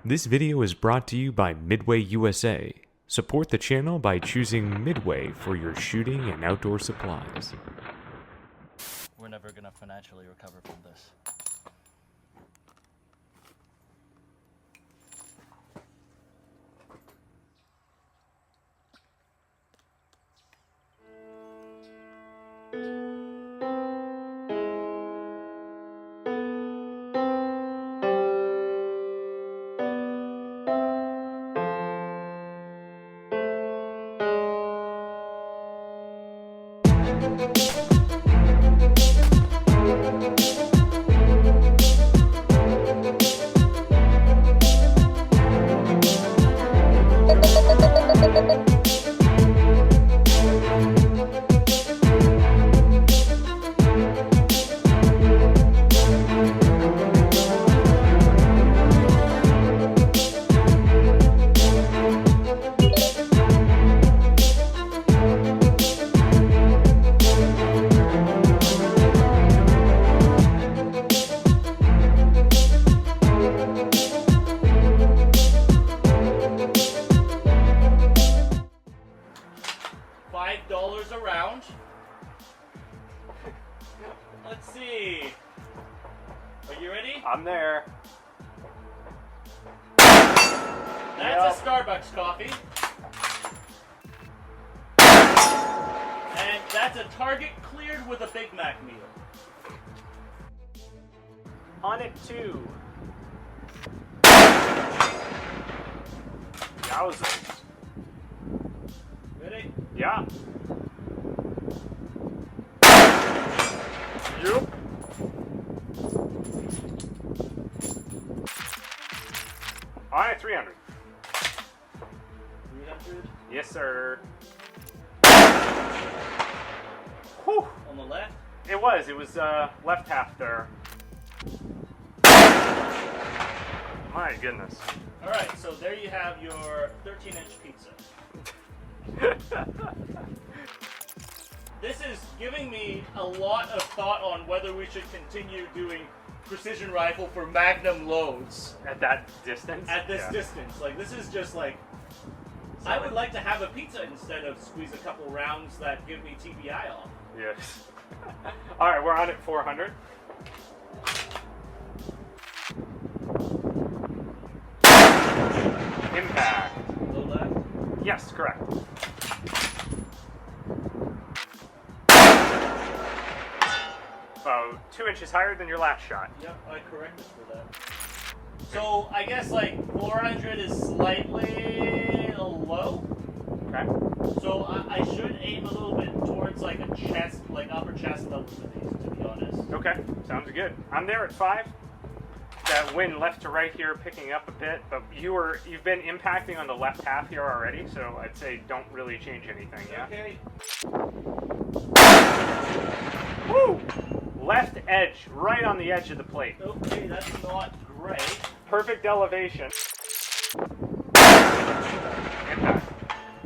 This video is brought to you by Midway USA. Support the channel by choosing Midway for your shooting and outdoor supplies. We're never going to financially recover from this. $5 a round. Let's see. Are you ready? I'm there. That's a Starbucks coffee. And that's a target cleared with a Big Mac meal. On it too. Yowzers. Ready? Yeah. Yep. On it 300. 300. Yes, sir. Whew. On the left. It was left half there. My goodness. Alright, so there you have your 13-inch pizza. This is giving me a lot of thought on whether we should continue doing precision rifle for magnum loads. At that distance? At this distance. Like, this is just like... I would like to have a pizza instead of squeeze a couple rounds that give me TBI off. Yes. Alright, we're on at 400. Impact. Low left. Yes, correct. Oh, 2 inches higher than your last shot. Yep, I corrected for that. So, I guess like 400 is slightly low. Okay. So I should aim a little bit towards like a chest, like upper chest level for these, to be honest. Okay, sounds good. I'm there at 5. That wind left to right here picking up a bit, but you've been impacting on the left half here already, so I'd say don't really change anything, yeah? Okay. Woo! Left edge, right on the edge of the plate. Okay, that's not great. Perfect elevation. Impact.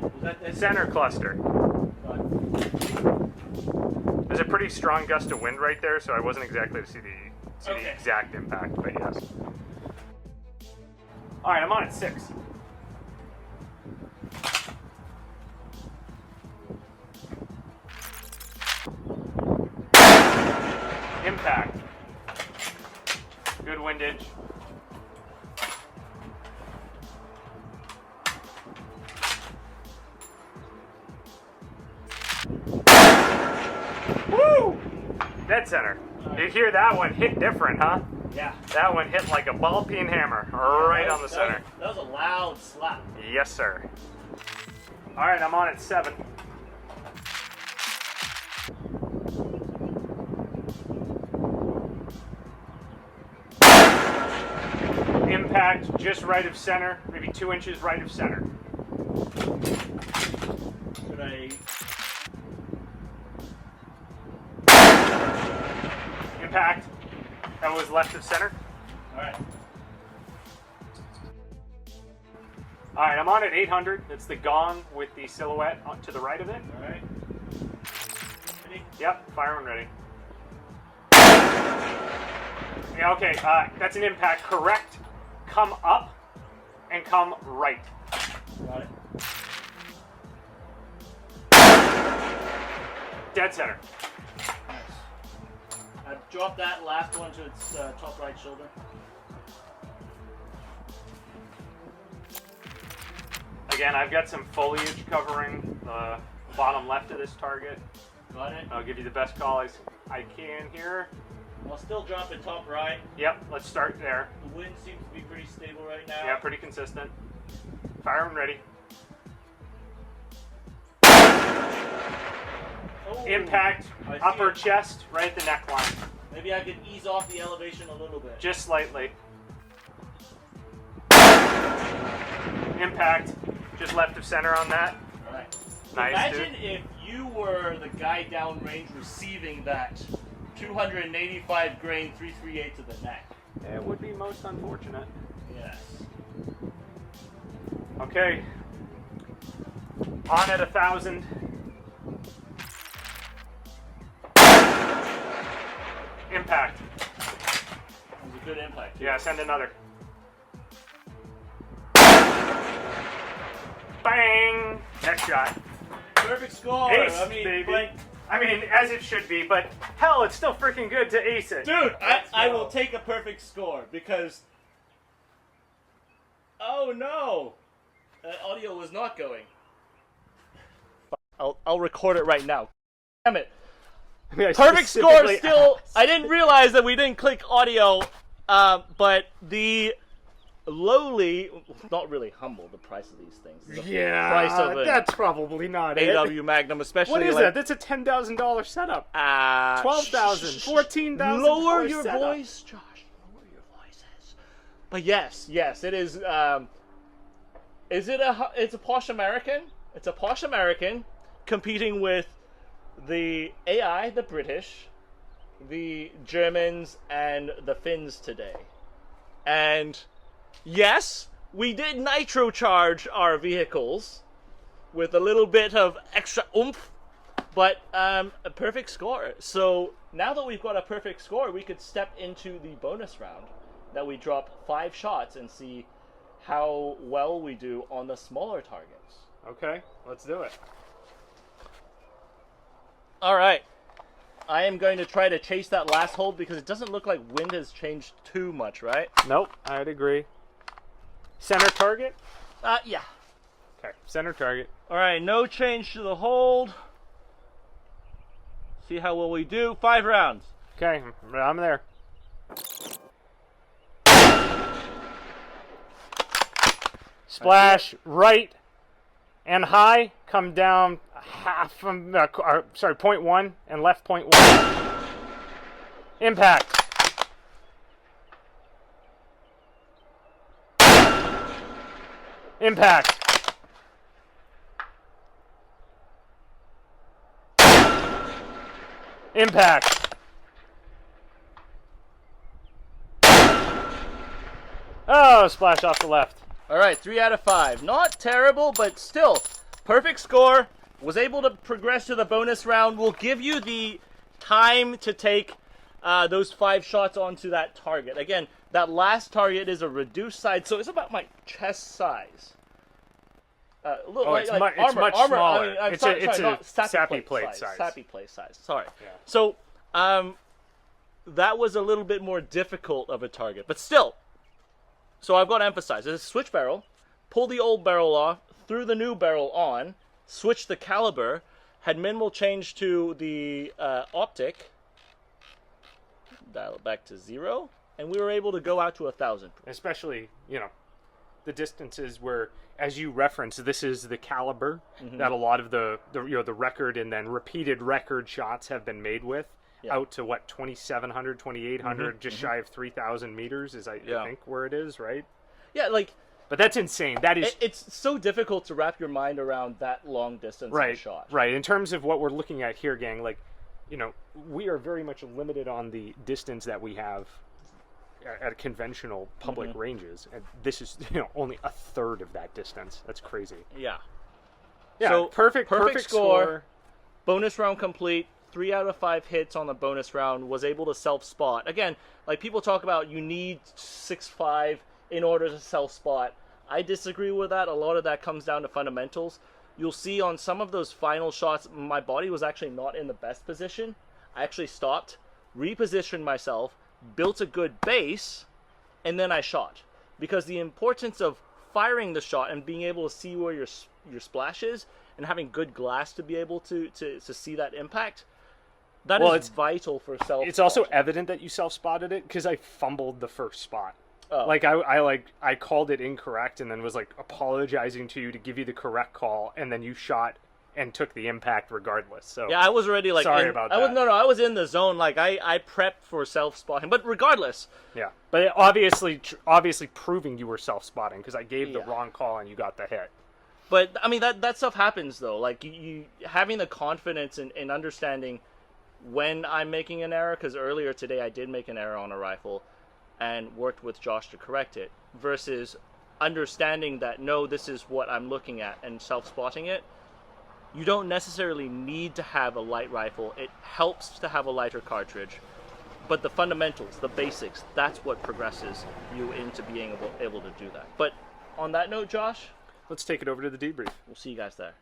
Was that Center cluster. Got There's a pretty strong gust of wind right there, so I wasn't exactly to see the exact impact, but yes. Alright, I'm on at 6. Impact. Good windage. Woo! Dead center. You hear that one hit different, huh? Yeah. That one hit like a ball peen hammer, right on the center. That was a loud slap. Yes, sir. Alright, I'm on at 7. Impact just right of center, maybe 2 inches right of center. Should I... Impact. That was left of center. Alright. Alright, I'm on at 800. It's the gong with the silhouette to the right of it. Alright. Ready? Yep, fire when ready. Yeah, okay, that's an impact. Correct. Come up and come right. Got it. Dead center. Nice. I've dropped that last one to its top right shoulder. Again, I've got some foliage covering the bottom left of this target. Got it. I'll give you the best call I can here. I'll still drop it top right. Yep, let's start there. The wind seems to be pretty stable right now. Yeah, pretty consistent. Fire when ready. Oh, Impact, I see upper it. chest, right at the neckline. Maybe I could ease off the elevation a little bit. Just slightly. Impact, just left of center on that. Alright. Nice, Imagine dude. if you were the guy downrange receiving that 285 grain 338 to the neck. It would be most unfortunate. Yes. Okay. On at 1,000. Impact. It was a good impact. Too. Yeah, send another. Bang! Next shot. Perfect score. Ace, I mean, baby. like, I mean, as it should be, but hell, it's still freaking good to ace it. dude, Let's I go. will take a perfect score because. Oh no, that audio was not going. I'll record it right now. Damn it. I mean, I Perfect score specifically still. asked. I didn't realize that we didn't click audio, but the lowly, not really humble, the price of these things. The Yeah, price of an that's probably not it. AW Magnum, especially. What is like, that? That's a $10,000 setup. $12,000, $14,000. Lower your setup. voice, Josh. Lower your voices. But yes, it is. Is it a? It's a posh American. It's a posh American competing with the AI, the British, the Germans, and the Finns today. And yes, we did nitro charge our vehicles with a little bit of extra oomph, but a perfect score. So now that we've got a perfect score, we could step into the bonus round that we drop 5 shots and see how well we do on the smaller targets. Okay, let's do it. All right. I am going to try to chase that last hold because it doesn't look like wind has changed too much, right? Nope, I'd agree. Center target? Yeah. Okay, center target. All right, no change to the hold. See how well we do. 5 rounds. Okay, I'm there. Splash right and high, come down half from, sorry, 0.1 and left 0.1. Impact. Impact. Impact. Oh, splash off the left. All right, 3 out of 5. Not terrible, but still perfect score. Was able to progress to the bonus round. We'll give you the time to take those 5 shots onto that target. Again, that last target is a reduced size, so it's about my chest size. It's much smaller. It's a sappy plate size. Sappy plate size. Sorry. Yeah. So that was a little bit more difficult of a target, but still. So I've got to emphasize, it's a switch barrel. Pull the old barrel off, threw the new barrel on, switched the caliber, had minimal change to the optic, dial it back to 0, and we were able to go out to 1,000. Especially, the distances where, as you reference, this is the caliber that a lot of the record and then repeated record shots have been made with. Yeah. Out to what, 2,700, 2,800, just shy of 3,000 meters is I think where it is, right? Yeah, but that's insane. That is, it's so difficult to wrap your mind around that long distance of a shot. Right. In terms of what we're looking at here, gang, we are very much limited on the distance that we have at conventional public ranges, and this is only a third of that distance. That's crazy. Yeah. So perfect score. Bonus round complete. 3 out of 5 hits on the bonus round. Was able to self-spot. Again, like people talk about, you need 6.5 in order to self-spot. I disagree with that. A lot of that comes down to fundamentals. You'll see on some of those final shots, my body was actually not in the best position. I actually stopped, repositioned myself, built a good base, and then I shot. Because the importance of firing the shot and being able to see where your splash is and having good glass to be able to see that impact, that is vital for self. It's also evident that you self-spotted it because I fumbled the first spot. Oh. Like I called it incorrect and then was like apologizing to you to give you the correct call, and then you shot and took the impact regardless. So yeah, I was already like sorry about that. I was in the zone. Like I prepped for self-spotting, but regardless. Yeah, but obviously proving you were self-spotting because I gave the wrong call and you got the hit. But I mean that stuff happens though. Like you having the confidence and understanding when I'm making an error, because earlier today I did make an error on a rifle and worked with Josh to correct it, versus understanding that no, this is what I'm looking at and self-spotting it. You don't necessarily need to have a light rifle. It helps to have a lighter cartridge. But the fundamentals, the basics, that's what progresses you into being able to do that. But on that note, Josh, let's take it over to the debrief. We'll see you guys there.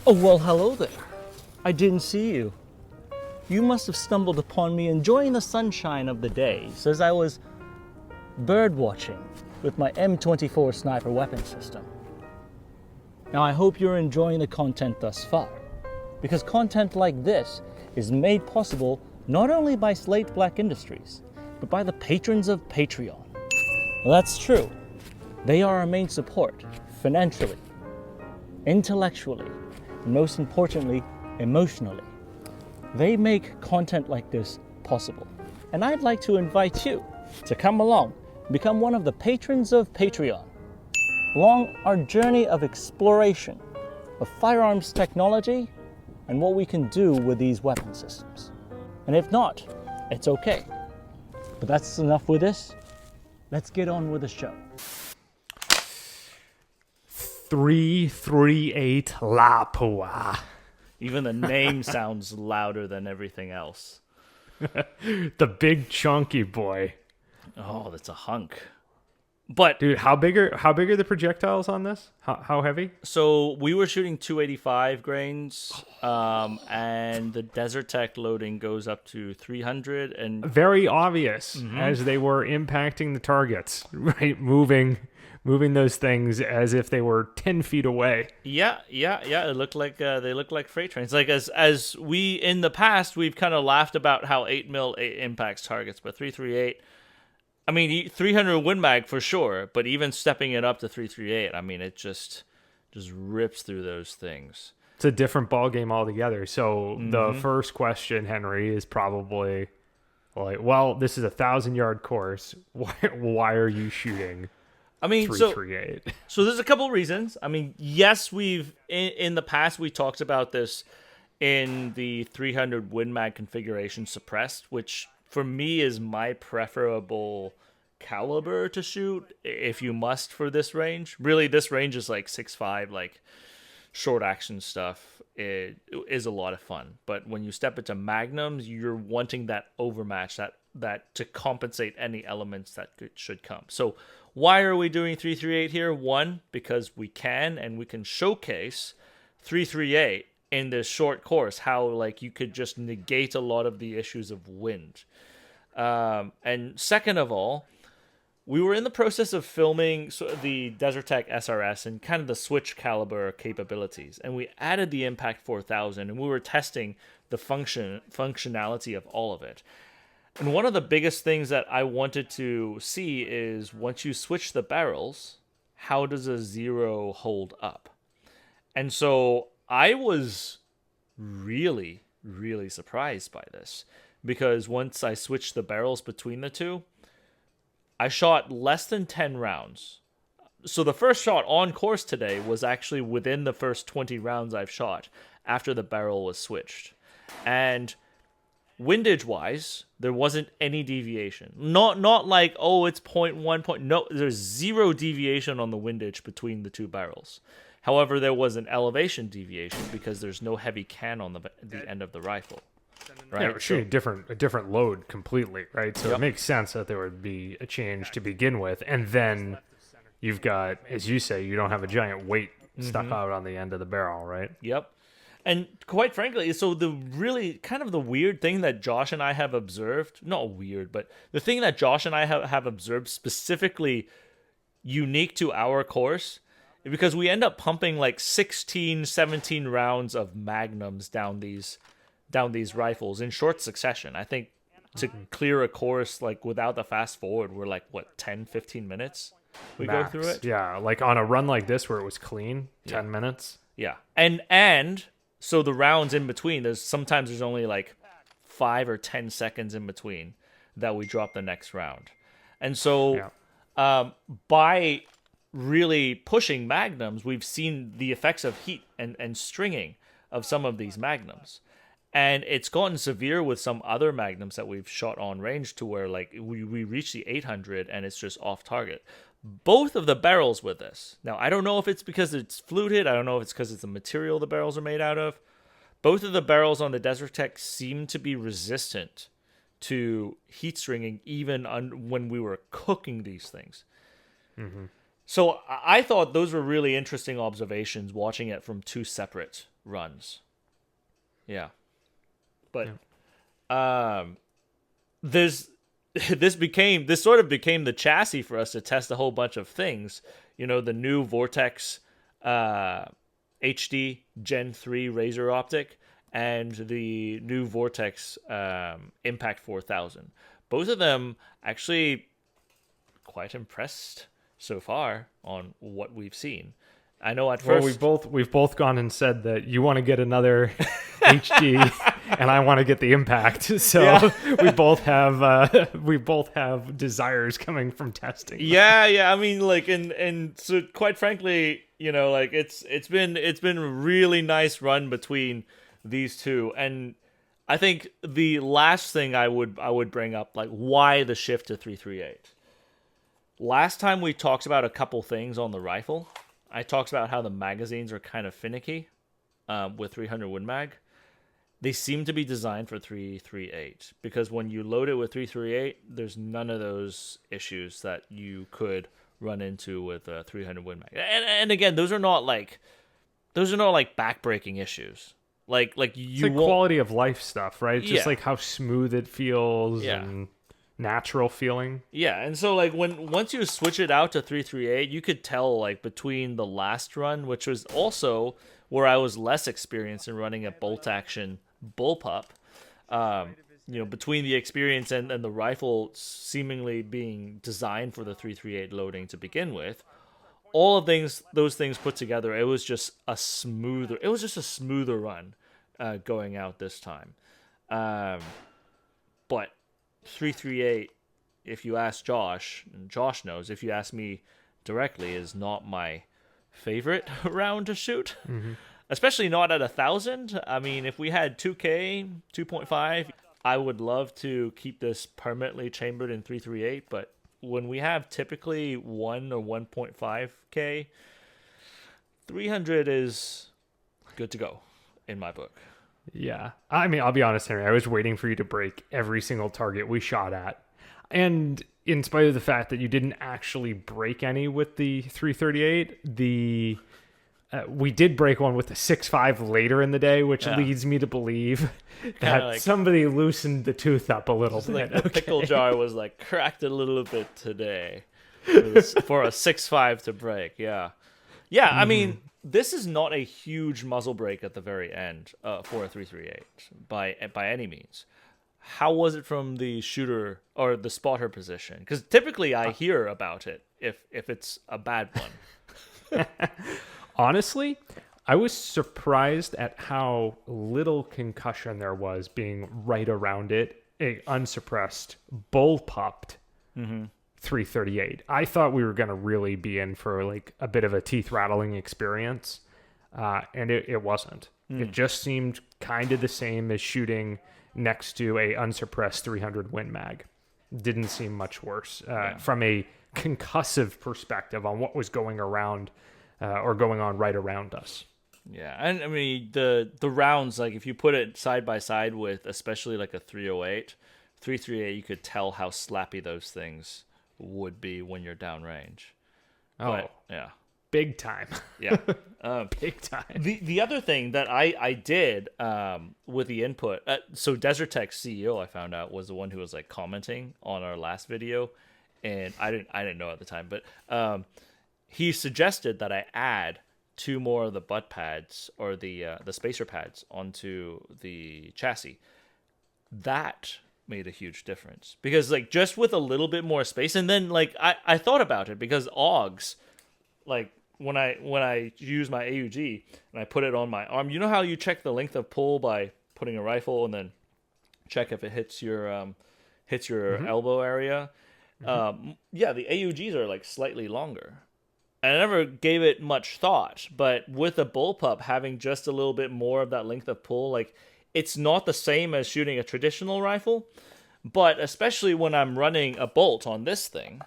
Oh, well, hello there. I didn't see you. You must have stumbled upon me enjoying the sunshine of the day as I was bird watching with my M24 sniper weapon system. Now, I hope you're enjoying the content thus far, because content like this is made possible not only by Slate Black Industries, but by the patrons of Patreon. Well, that's true. They are our main support, financially, intellectually, and most importantly, emotionally. They make content like this possible. And I'd like to invite you to come along, become one of the patrons of Patreon, along our journey of exploration of firearms technology and what we can do with these weapon systems. And if not, it's okay. But that's enough with this. Let's get on with the show. 338 Lapua. Even the name sounds louder than everything else. The big chunky boy. Oh, that's a hunk. But dude, how big are the projectiles on this? How heavy? So we were shooting 285 grains, and the Desert Tech loading goes up to 300, and very obvious as they were impacting the targets, right? Moving those things as if they were 10 feet away. Yeah. It looked like they look like freight trains. Like as we in the past we've kind of laughed about how 8mm impacts targets, but 338. I mean, 300 Win Mag for sure, but even stepping it up to 338, I mean, it just rips through those things. It's a different ball game altogether. So the first question, Henry, is probably like, well, this is a 1,000-yard course. Why are you shooting? I mean, 338. So there's a couple reasons. I mean, yes, we've in the past we talked about this in the 300 Win Mag configuration suppressed, which for me is my preferable caliber to shoot if you must for this range. Really, this range is like 6.5, like short action stuff. It is a lot of fun. But when you step into magnums, you're wanting that overmatch, that to compensate any elements that should come. So why are we doing 338 here? One, because we can, and we can showcase 338 in this short course, how like you could just negate a lot of the issues of wind. And second of all, we were in the process of filming the Desert Tech SRS and kind of the switch caliber capabilities, and we added the Impact 4000, and we were testing the functionality of all of it. And one of the biggest things that I wanted to see is once you switch the barrels, how does a zero hold up? And so I was really, really surprised by this, because once I switched the barrels between the two, I shot less than 10 rounds. So the first shot on course today was actually within the first 20 rounds I've shot after the barrel was switched. And windage-wise, there wasn't any deviation. Not like, oh, it's 0.1 point. No, there's zero deviation on the windage between the two barrels. However, there was an elevation deviation because there's no heavy can on the end of the rifle. right? Yeah, We're shooting a different load completely, right? So it makes sense that there would be a change to begin with, and then you've got, as you say, you don't have a giant weight stuck out on the end of the barrel, right? Yep. And quite frankly, so the really kind of the weird thing that Josh and I have observed, not weird, but the thing that Josh and I have observed specifically unique to our course, because we end up pumping like 16, 17 rounds of magnums down these rifles in short succession. I think to clear a course like without the fast forward, we're like, what, 10, 15 minutes we Max. go through it? Yeah, like on a run like this where it was clean, 10 minutes. Yeah. And so the rounds in between, there's only like 5 or 10 seconds in between that we drop the next round. And so by really pushing magnums, we've seen the effects of heat and stringing of some of these magnums. And it's gotten severe with some other magnums that we've shot on range to where like we reach the 800 and it's just off target. Both of the barrels with this. Now, I don't know if it's because it's fluted. I don't know if it's because it's the material the barrels are made out of. Both of the barrels on the Desert Tech seem to be resistant to heat stringing even when we were cooking these things. Mm-hmm. So I thought those were really interesting observations watching it from two separate runs. Yeah. But this sort of became the chassis for us to test a whole bunch of things. You know, the new Vortex HD Gen 3 Razor optic and the new Vortex Impact 4000. Both of them actually quite impressed so far on what we've seen. I know at first we've both gone and said that you want to get another HD and I want to get the Impact. So we both have desires coming from testing. Yeah. I mean, like, and so quite frankly, you know, like it's been a really nice run between these two. And I think the last thing I would bring up, like, why the shift to 338. Last time we talked about a couple things on the rifle. I talked about how the magazines are kind of finicky with 300 Win Mag. They seem to be designed for 338 because when you load it with 338, there's none of those issues that you could run into with 300 Win Mag. And again, those are not like backbreaking issues. Like you it's like quality of life stuff, right? Just like how smooth it feels and natural feeling. Yeah, and so like once you switch it out to 338, you could tell like between the last run, which was also where I was less experienced in running a bolt action bullpup, you know, between the experience and the rifle seemingly being designed for the 338 loading to begin with, all of those things put together, it was just a smoother run going out this time. But 338, if you ask Josh, and Josh knows, if you ask me directly, is not my favorite round to shoot. Mm-hmm. Especially not at 1,000. I mean, if we had 2K, 2.5, I would love to keep this permanently chambered in 338, but when we have typically 1 or 1.5K, 300 is good to go in my book. Yeah. I mean, I'll be honest, Henry, I was waiting for you to break every single target we shot at. And in spite of the fact that you didn't actually break any with the 338, we did break one with the 6.5 later in the day, which leads me to believe that like, somebody loosened the tooth up a little bit. Like the pickle jar was like cracked a little bit today for a 6.5 to break. Yeah. I mean, this is not a huge muzzle break at the very end for a 338 by any means. How was it from the shooter or the spotter position? Because typically I hear about it if it's a bad one. Honestly, I was surprised at how little concussion there was being right around it. A unsuppressed, bull-popped 338. I thought we were going to really be in for like a bit of a teeth-rattling experience, and it wasn't. It just seemed kind of the same as shooting next to a unsuppressed 300 Win Mag. Didn't seem much worse from a concussive perspective on what was going around or going on right around us. Yeah, and I mean the rounds, like if you put it side by side with especially like a 308, 338, you could tell how slappy those things would be when you're downrange. Oh, But, yeah. big time. Yeah. Big time. The other thing that I did with the input, so Desert Tech's CEO, I found out, was the one who was like commenting on our last video, and I didn't know at the time, but he suggested that I add 2 more of the butt pads or the spacer pads onto the chassis. That made a huge difference because like just with a little bit more space, and then like I thought about it because AUGs, like when I use my AUG and I put it on my arm, you know how you check the length of pull by putting a rifle and then check if it hits your elbow area. Yeah, the AUGs are like slightly longer. I never gave it much thought, but with a bullpup having just a little bit more of that length of pull, like it's not the same as shooting a traditional rifle, but especially when I'm running a bolt on this thing,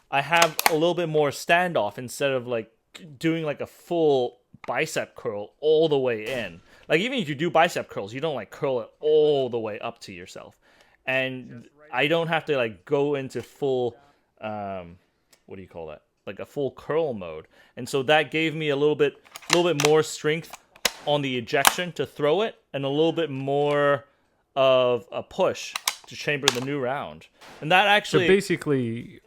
I have a little bit more standoff instead of like doing like a full bicep curl all the way in. Like even if you do bicep curls, you don't like curl it all the way up to yourself. And I don't have to like go into full, what do you call that? Like a full curl mode. And so that gave me a little bit more strength on the ejection to throw it and a little bit more of a push to chamber the new round. And that actually... So basically,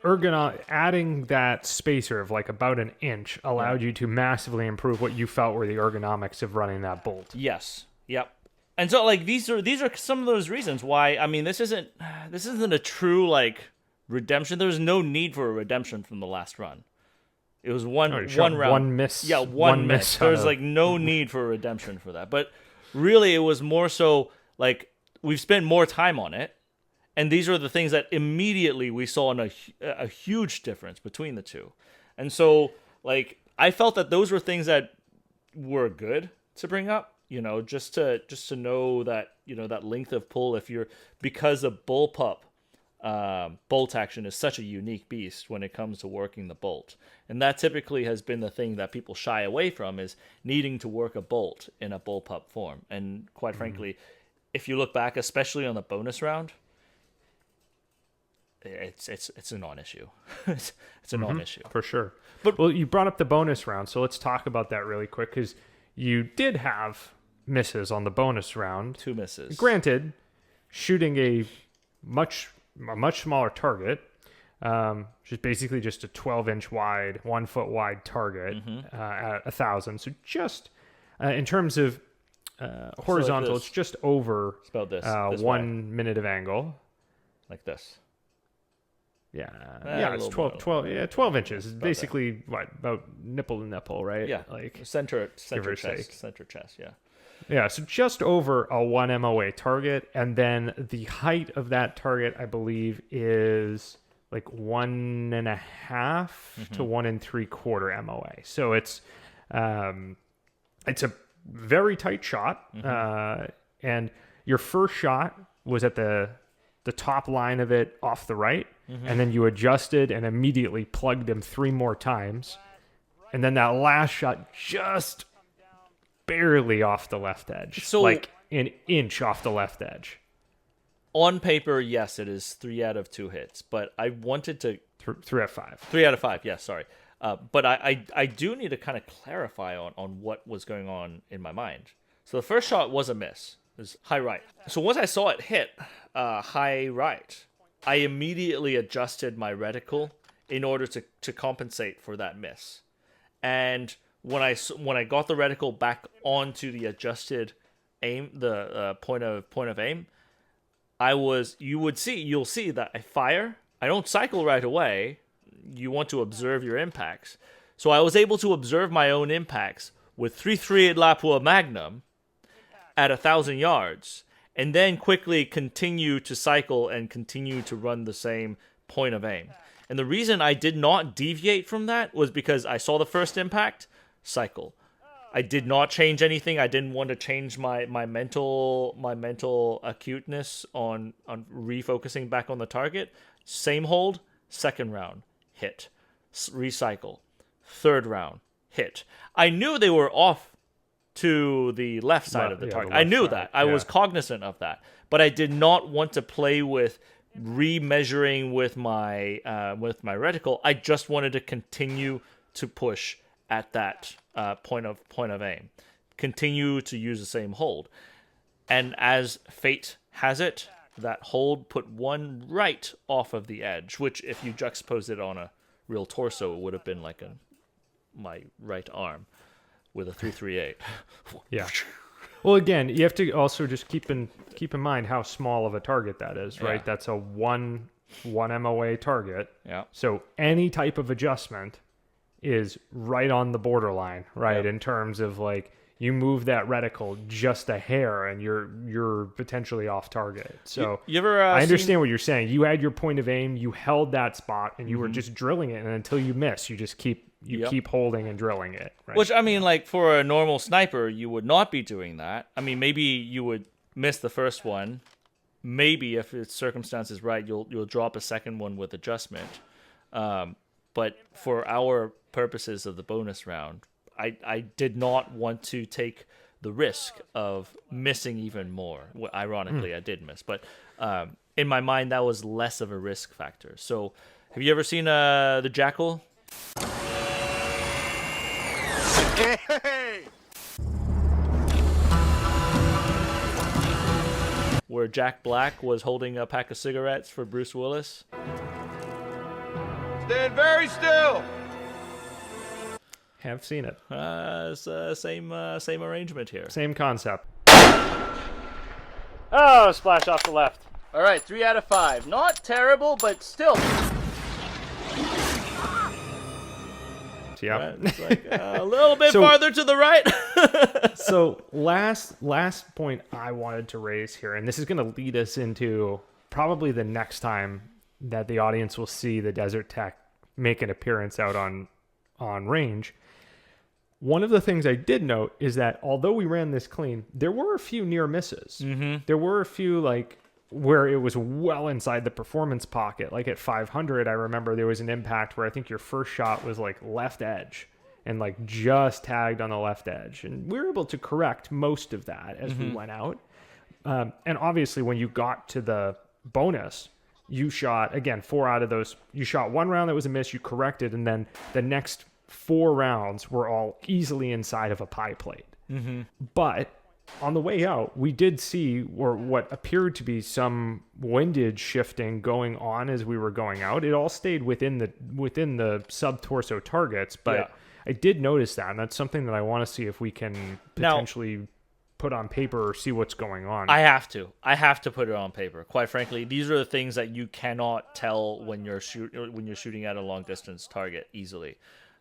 adding that spacer of like about an inch allowed you to massively improve what you felt were the ergonomics of running that bolt. Yes. Yep. And so like these are some of those reasons why, I mean, this isn't a true like redemption. There's no need for a redemption from the last run. It was one round. One miss. Yeah, one miss. There's like no need for a redemption for that. But really it was more so like we've spent more time on it. And these are the things that immediately we saw a huge difference between the two. And so like I felt that those were things that were good to bring up, you know, just to know that, you know, that length of pull because the bullpup bolt action is such a unique beast when it comes to working the bolt. And that typically has been the thing that people shy away from, is needing to work a bolt in a bullpup form. And quite frankly, if you look back, especially on the bonus round, it's a non-issue. it's a non-issue for sure. But well, you brought up the bonus round, so let's talk about that really quick, because you did have misses on the bonus round. 2 misses. Granted, shooting a much smaller target, just basically just a 12-inch wide, 1 foot wide target at 1,000. So just in terms of horizontal, it's just over it's about this 1 wide. minute of angle. Like this. Yeah, Yeah, it's a little 12 inches. It's about basically about nipple to nipple, right? Yeah, like center or chest, take. center chest. Yeah. Yeah, so just over a 1 MOA target, and then the height of that target, I believe, is like 1.5 to 1 3/4 MOA. So it's a very tight shot, and your first shot was at the top line of it off the right, and then you adjusted and immediately plugged him 3 more times, and then that last shot just barely off the left edge, so like an inch off the left edge. On paper, yes, it is 3 out of 2 hits, but I wanted to 3 out of 5. 3 out of 5. Yeah, sorry. But I do need to kind of clarify on what was going on in my mind. So the first shot was a miss. It was high right. So once I saw it hit high right, I immediately adjusted my reticle in order to compensate for that miss. And when I got the reticle back onto the adjusted aim, the point of aim, you'll see that I fire. I don't cycle right away. You want to observe your impacts. So I was able to observe my own impacts with 338 Lapua Magnum at 1,000 yards, and then quickly continue to cycle and continue to run the same point of aim. And the reason I did not deviate from that was because I saw the first impact, cycle. I did not change anything. I didn't want to change my mental acuteness on refocusing back on the target. Same hold, second round, hit. Recycle. Third round, hit. I knew they were off to the left side of the the target. left I knew side, that. I was yeah. cognizant of that. But I did not want to play with remeasuring with my reticle. I just wanted to continue to push at that point of aim. Continue to use the same hold. And as fate has it, that hold put one right off of the edge, which if you juxtapose it on a real torso, it would have been like my right arm with a 338. Yeah. Well, again, you have to also just keep in mind how small of a target that is, right? Yeah. That's a one MOA target. Yeah. So any type of adjustment is right on the borderline, right? Yeah. In terms of like you move that reticle just a hair and you're potentially off target. So You ever I understand what you're saying. You had your point of aim, you held that spot, and you Mm-hmm. were just drilling it, and until you miss, you just keep keep holding and drilling it. Right? Which, I mean, like, for a normal sniper, you would not be doing that. I mean, maybe you would miss the first one. Maybe, if its circumstances right, you'll drop a second one with adjustment. But for our purposes of the bonus round, I did not want to take the risk of missing even more. Well, ironically, I did miss. But in my mind, that was less of a risk factor. So, have you ever seen the Jackal? Where Jack Black was holding a pack of cigarettes for Bruce Willis. Stand very still. Have seen it. It's same arrangement here. Same concept. Oh, splash off the left. All right, 3 out of 5. Not terrible, but still. Yeah. It's like a little bit So- farther to the right. So last point I wanted to raise here, and this is going to lead us into probably the next time that the audience will see the Desert Tech make an appearance out on range. One of the things I did note is that although we ran this clean, there were a few near misses. Mm-hmm. There were a few like where it was well inside the performance pocket. Like at 500, I remember there was an impact where I think your first shot was like left edge and like just tagged on the left edge. And we were able to correct most of that as we went out. And obviously when you got to the bonus, you shot, again, 4 out of those. You shot one round that was a miss, you corrected, and then the next 4 rounds were all easily inside of a pie plate. Mm-hmm. But on the way out, we did see what appeared to be some windage shifting going on as we were going out. It all stayed within the sub-torso targets, but Yeah. I did notice that, and that's something that I want to see if we can potentially put on paper or see what's going on. I have to put it on paper. Quite frankly, these are the things that you cannot tell when you're shooting at a long distance target easily.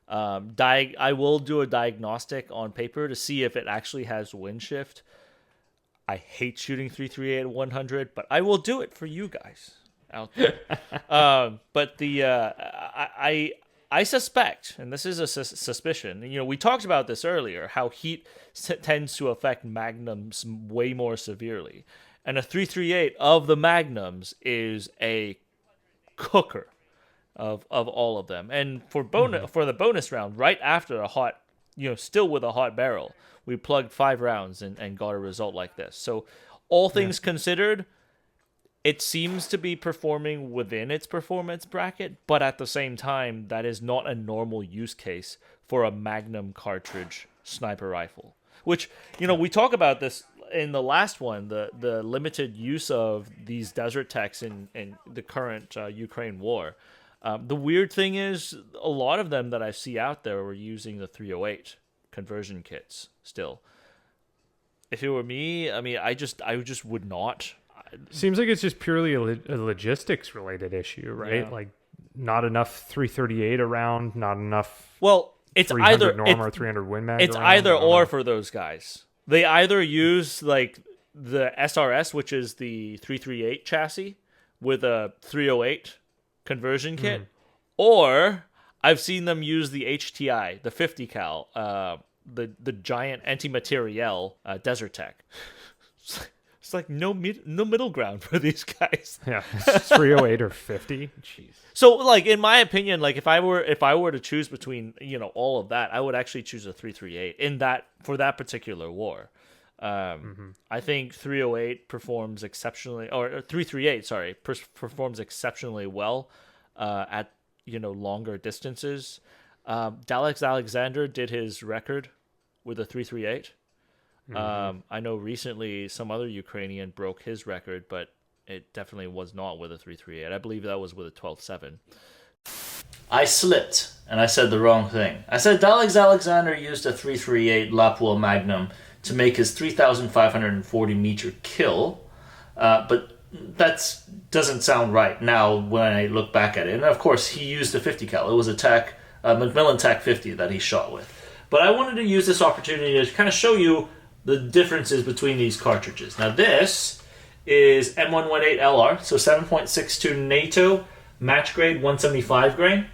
I will do a diagnostic on paper to see if it actually has wind shift. I hate shooting 338 at 100, but I will do it for you guys out there. But I suspect, and this is a suspicion, we talked about this earlier, how heat tends to affect magnums way more severely. And a 338 of the magnums is a cooker of all of them. And for the bonus round, right after a hot, still with a hot barrel, we plugged 5 rounds and got a result like this. So all things considered, it seems to be performing within its performance bracket, but at the same time, that is not a normal use case for a Magnum cartridge sniper rifle. Which, we talk about this in the last one, the limited use of these Desert Techs in the current Ukraine war. The weird thing is, a lot of them that I see out there were using the 308 conversion kits still. If it were me, I mean, I just would not. Seems like it's just purely a logistics related issue, right? Yeah. Like not enough 338 around, not enough Well, it's 300 either norm or 300 Win Mag. it's around. either I don't or know. for those guys. They either use like the SRS, which is the 338 chassis, with a 308 conversion kit, or I've seen them use the HTI, the 50 cal, the giant anti-materiel Desert Tech. It's like no middle ground for these guys. Yeah, 308 or 50. Jeez. So, like, in my opinion, like if I were to choose between all of that, I would actually choose a 338 for that particular war. I think 308 performs exceptionally, or 338, sorry, performs exceptionally well at longer distances. Dallas Alexander did his record with a 338. I know recently some other Ukrainian broke his record, but it definitely was not with a 338. I believe that was with a 12.7. I slipped, and I said the wrong thing. I said Dallas Alexander used a 338 Lapua Magnum to make his 3,540 meter kill, but that doesn't sound right now when I look back at it. And of course, he used a 50 cal. It was a Macmillan TAC 50 that he shot with. But I wanted to use this opportunity to kind of show you the differences between these cartridges. Now this is M118LR, so 7.62 NATO, match grade, 175 grain.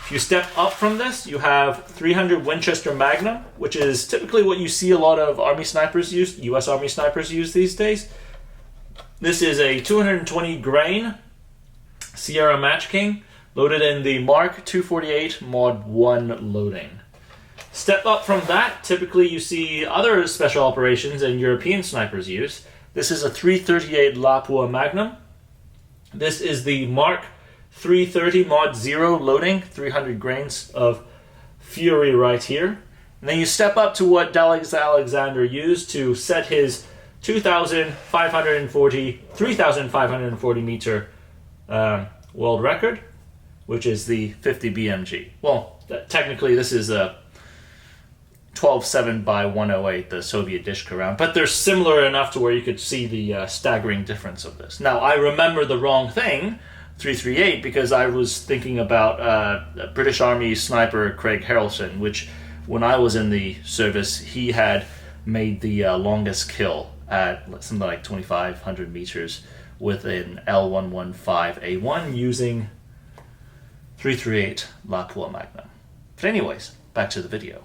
If you step up from this, you have 300 Winchester Magnum, which is typically what you see a lot of Army snipers use, U.S. Army snipers use these days. This is a 220 grain Sierra Match King, loaded in the Mark 248 Mod 1 loading. Step up from that, typically you see other special operations and European snipers use. This is a 338 Lapua Magnum. This is the Mark 330 Mod 0 loading, 300 grains of Fury right here. And then you step up to what Dallas Alexander used to set his 3,540 meter world record, which is the 50 BMG. Well, technically this is a 12.7 by 108, the Soviet Dishka round, but they're similar enough to where you could see the staggering difference of this. Now, I remember the wrong thing, 338, because I was thinking about British Army sniper Craig Harrelson, which when I was in the service, he had made the longest kill at something like 2,500 meters with an L115A1 using 338 Lapua Magnum. But anyways, back to the video.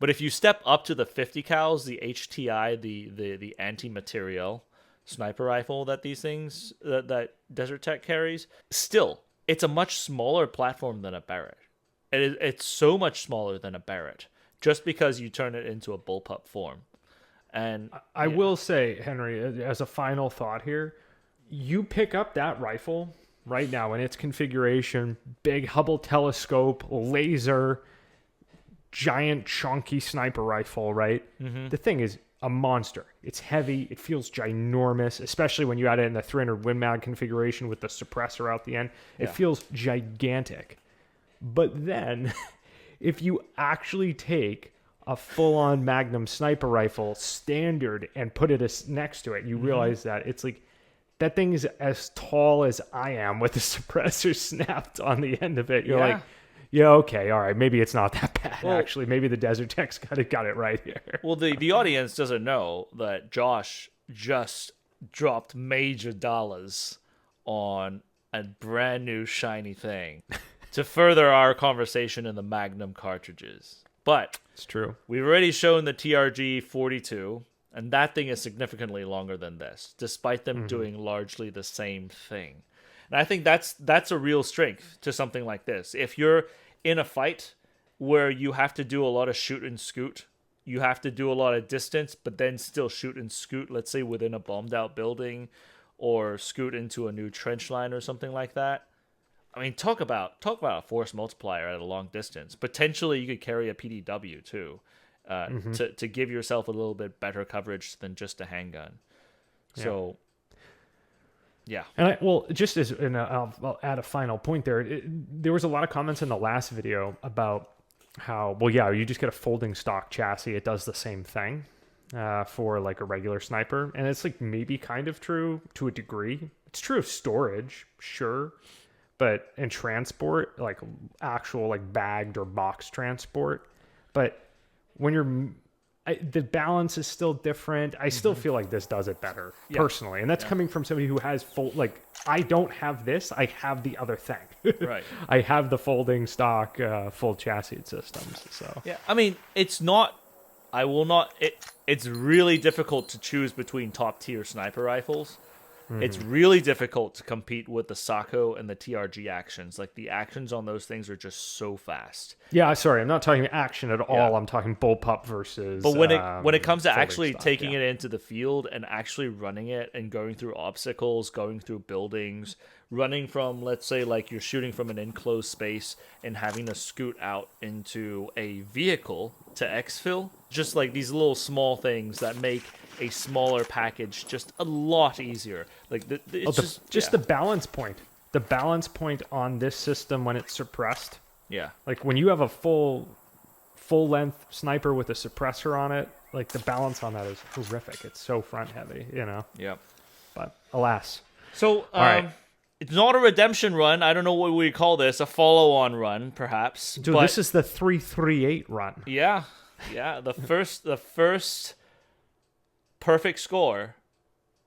But if you step up to the 50 cals, the HTI, the anti-material sniper rifle that these things, that Desert Tech carries, still, it's a much smaller platform than a Barrett. It's so much smaller than a Barrett, just because you turn it into a bullpup form. And I will say, Henry, as a final thought here, you pick up that rifle right now in its configuration, big Hubble telescope, laser, giant chunky sniper rifle, right? The thing is a monster. It's heavy. It feels ginormous, especially when you add it in the 300 Win Mag configuration with the suppressor out the end. It feels gigantic. But then if you actually take a full-on Magnum sniper rifle standard and put it next to it, you realize that it's like that thing is as tall as I am with the suppressor snapped on the end of it. You're like, yeah, okay, all right, maybe it's not that bad, actually. Maybe the Desert Tech's got it right here. Well, the audience doesn't know that Josh just dropped major dollars on a brand new shiny thing to further our conversation in the Magnum cartridges. But it's true. We've already shown the TRG 42, and that thing is significantly longer than this, despite them doing largely the same thing. And I think that's a real strength to something like this. If you're in a fight where you have to do a lot of shoot and scoot, you have to do a lot of distance, but then still shoot and scoot, let's say within a bombed out building, or scoot into a new trench line or something like that. I mean, talk about a force multiplier at a long distance. Potentially, you could carry a PDW too, to give yourself a little bit better coverage than just a handgun. So. Yeah. And I'll add a final point there. There was a lot of comments in the last video about how, you just get a folding stock chassis. It does the same thing for like a regular sniper. And it's like maybe kind of true to a degree. It's true of storage, sure. But in transport, like actual like bagged or box transport. But when you're... the balance is still different. I still feel like this does it better, personally. And that's coming from somebody who has I don't have this. I have the other thing. Right. I have the folding stock full chassis systems. So yeah, I mean, it's not I will not. It's really difficult to choose between top tier sniper rifles. It's really difficult to compete with the Sako and the TRG actions. Like, the actions on those things are just so fast. Yeah, sorry, I'm not talking action at all. Yeah. I'm talking bullpup versus. But when it comes to actually stuff, taking it into the field and actually running it and going through obstacles, going through buildings, running from, let's say, like you're shooting from an enclosed space and having to scoot out into a vehicle to exfil, just like these little small things that make a smaller package just a lot easier. Like it's the balance point. The balance point on this system when it's suppressed. Yeah. Like when you have a full length sniper with a suppressor on it, like the balance on that is horrific. It's so front heavy, you know. Yeah. But alas. So all right. It's not a redemption run. I don't know what we call this. A follow-on run, perhaps. Dude, but this is the 338 run. Yeah. The first perfect score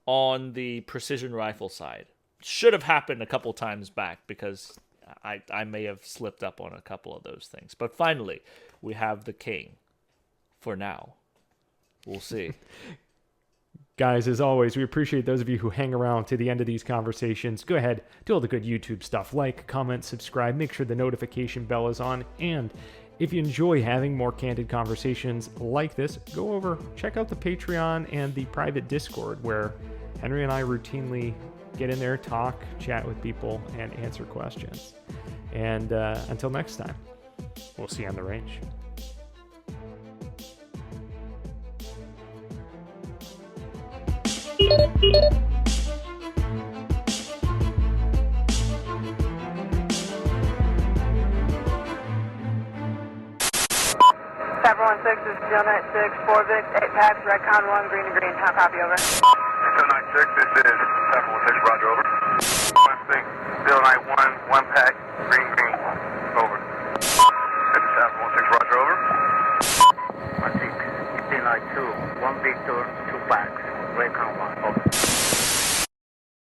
on the precision rifle side. Should have happened a couple times back because I may have slipped up on a couple of those things. But finally, we have the king for now. We'll see. Guys, as always, we appreciate those of you who hang around to the end of these conversations. Go ahead, do all the good YouTube stuff. Like, comment, subscribe, make sure the notification bell is on. And if you enjoy having more candid conversations like this, go over, check out the Patreon and the private Discord where Henry and I routinely get in there, talk, chat with people, and answer questions. And until next time, we'll see you on the range. 716 is Steel 96, 4 Vic, 8 packs, Redcon 1, green to green. How copy, over? Steel 96, this is 716, roger, over. 16, Steel 91, 1 pack, green, green, over. This is 716, roger, over. 16, Steel 92, 1 Victor, 2 packs, Redcon 1, over.